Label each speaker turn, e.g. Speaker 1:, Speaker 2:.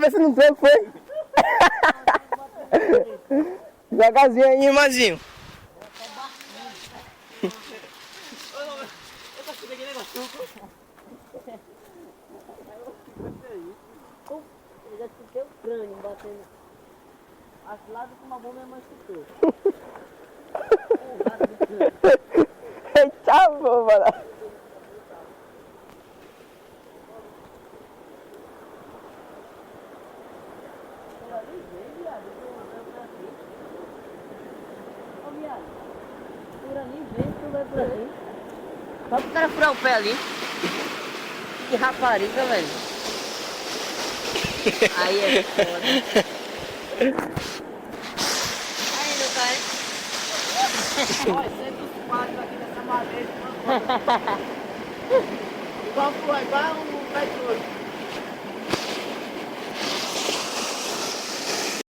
Speaker 1: cabeça no tranco, foi? Devagarzinho aí, irmãzinho.
Speaker 2: Eu já chutei o crânio batendo. As lados com uma bomba minha mãe chutou.
Speaker 1: Eita, boba lá.
Speaker 2: Ô, viado, por ali vem, tu vai por ali. Só pro cara furar o pé ali. Que rapariga, velho. Aí é foda. Aí, meu cara.
Speaker 3: Olha, senta os quadros aqui nessa madeira. Igual um pé de ouro.